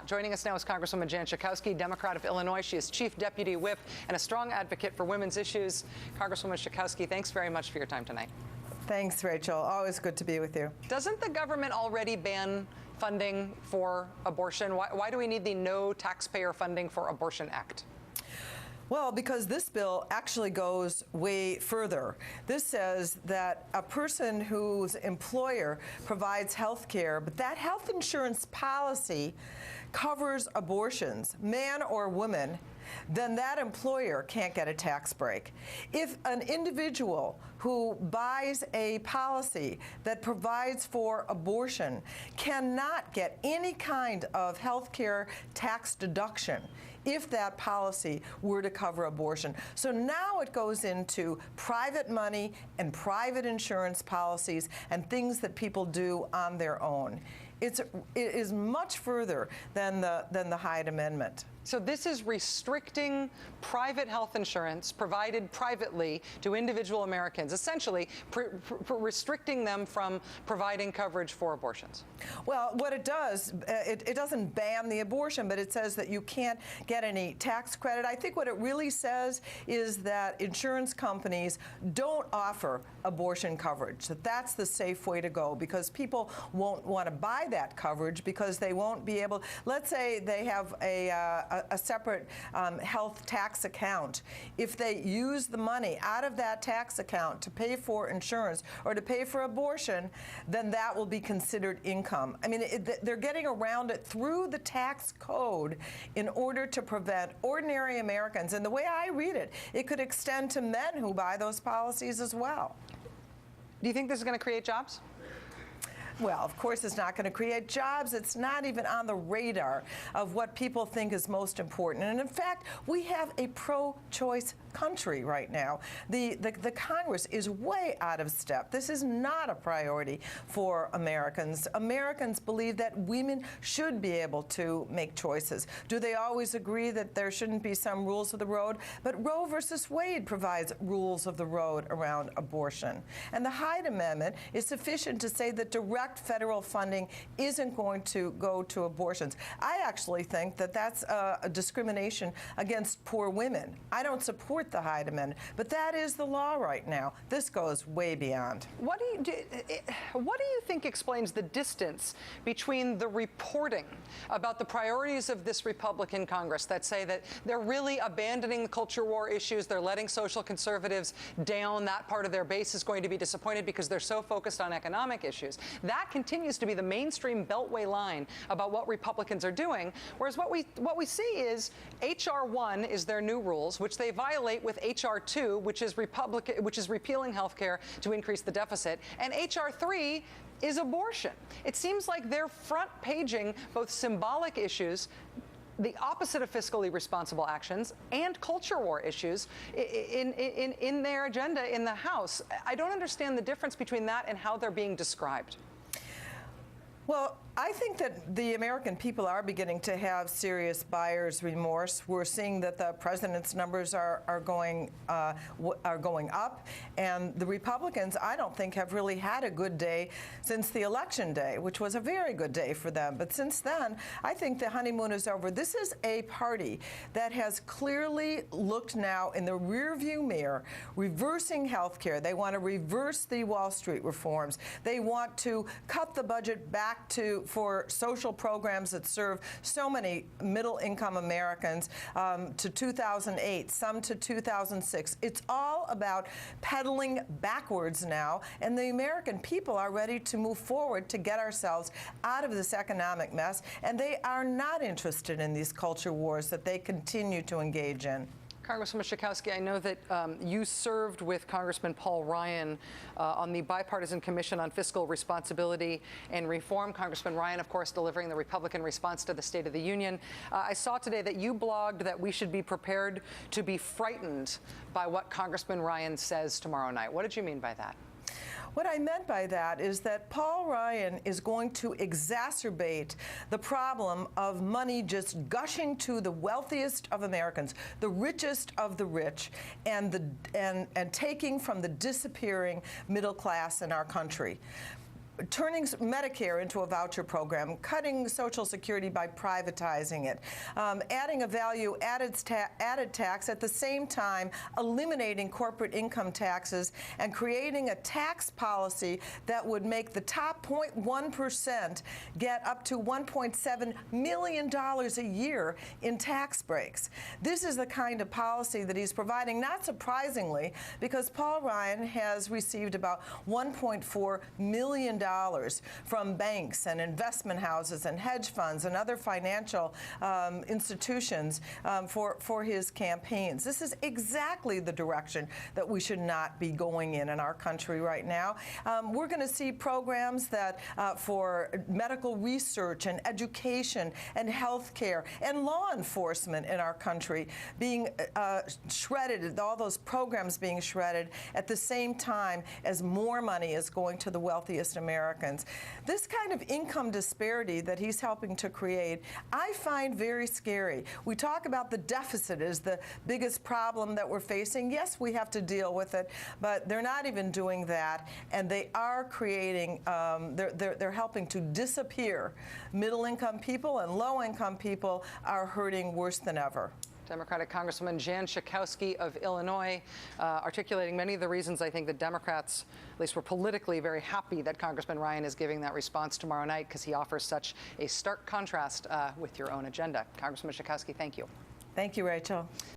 Joining us now is Congresswoman Jan Schakowsky, Democrat of Illinois. She is Chief Deputy Whip and a strong advocate for women's issues. Congresswoman Schakowsky, thanks very much for your time tonight. Thanks, Rachel. Always good to be with you. Doesn't the government already ban funding for abortion? Why do we need the No Taxpayer Funding for Abortion Act? Well, because this bill actually goes way further. This says that a person whose employer provides health care, but that health insurance policy covers abortions, man or woman, then that employer can't get a tax break. If an individual who buys a policy that provides for abortion cannot get any kind of health care tax deduction if that policy were to cover abortion. So now it goes into private money and private insurance policies and things that people do on their own. It is much further than the Hyde Amendment. So this is restricting private health insurance provided privately to individual Americans, essentially restricting them from providing coverage for abortions. Well, what it does, it doesn't ban the abortion, but it says that you can't get any tax credit. I think what it really says is that insurance companies don't offer abortion coverage, that's the safe way to go, because people won't want to buy that coverage because they won't be able. Let's say they have a separate health tax account. If they use the money out of that tax account to pay for insurance or to pay for abortion, then that will be considered income. I mean, they're getting around it through the tax code in order to prevent ordinary Americans. And the way I read it, it could extend to men who buy those policies as well. Do you think this is going to create jobs? Well, of course, it's not going to create jobs. It's not even on the radar of what people think is most important. And in fact, we have a pro-choice country right now. The Congress is way out of step. This is not a priority for Americans. Americans believe that women should be able to make choices. Do they always agree that there shouldn't be some rules of the road? But Roe versus Wade provides rules of the road around abortion. And the Hyde Amendment is sufficient to say that direct federal funding isn't going to go to abortions. I actually think that that's a discrimination against poor women. I don't support the Hyde Amendment, but that is the law right now. This goes way beyond. What do you think explains the distance between the reporting about the priorities of this Republican Congress that say that they're really abandoning the culture war issues, they're letting social conservatives down, that part of their base is going to be disappointed because they're so focused on economic issues? That continues to be the mainstream beltway line about what Republicans are doing, whereas what we see is H.R. 1 is their new rules, which they violate with H.R. 2, which is repealing health care to increase the deficit, and H.R. 3 is abortion. It seems like they're front-paging both symbolic issues, the opposite of fiscally responsible actions, and culture war issues in their agenda in the House. I don't understand the difference between that and how they're being described. Well, I think that the American people are beginning to have serious buyer's remorse. We're seeing that the president's numbers are going up, and the Republicans, I don't think, have really had a good day since the election day, which was a very good day for them. But since then, I think the honeymoon is over. This is a party that has clearly looked now in the rearview mirror, reversing health care. They want to reverse the Wall Street reforms. They want to cut the budget back for social programs that serve so many middle-income Americans to 2008, some to 2006. It's all about pedaling backwards now, and the American people are ready to move forward to get ourselves out of this economic mess, and they are not interested in these culture wars that they continue to engage in. Congresswoman Schakowsky, I know that you served with Congressman Paul Ryan on the Bipartisan Commission on Fiscal Responsibility and Reform. Congressman Ryan, of course, delivering the Republican response to the State of the Union. I saw today that you blogged that we should be prepared to be frightened by what Congressman Ryan says tomorrow night. What did you mean by that? What I meant by that is that Paul Ryan is going to exacerbate the problem of money just gushing to the wealthiest of Americans, the richest of the rich, and taking from the disappearing middle class in our country. turning Medicare into a voucher program, cutting Social Security by privatizing it, adding a value-added tax at the same time, eliminating corporate income taxes, and creating a tax policy that would make the top 0.1% get up to $1.7 million a year in tax breaks. This is the kind of policy that he's providing, not surprisingly, because Paul Ryan has received about $1.4 million from banks and investment houses and hedge funds and other financial institutions for his campaigns. This is exactly the direction that we should not be going in our country right now. We're going to see programs that for medical research and education and health care and law enforcement in our country being shredded, all those programs being shredded at the same time as more money is going to the wealthiest Americans. This kind of income disparity that he's helping to create, I find very scary. We talk about the deficit as the biggest problem that we're facing. Yes, we have to deal with it, but they're not even doing that, and they are creating, they're helping to disappear. Middle-income people and low-income people are hurting worse than ever. Democratic Congresswoman Jan Schakowsky of Illinois, articulating many of the reasons I think the Democrats, at least were politically very happy that Congressman Ryan is giving that response tomorrow night, because he offers such a stark contrast with your own agenda. Congresswoman Schakowsky, thank you. Thank you, Rachel.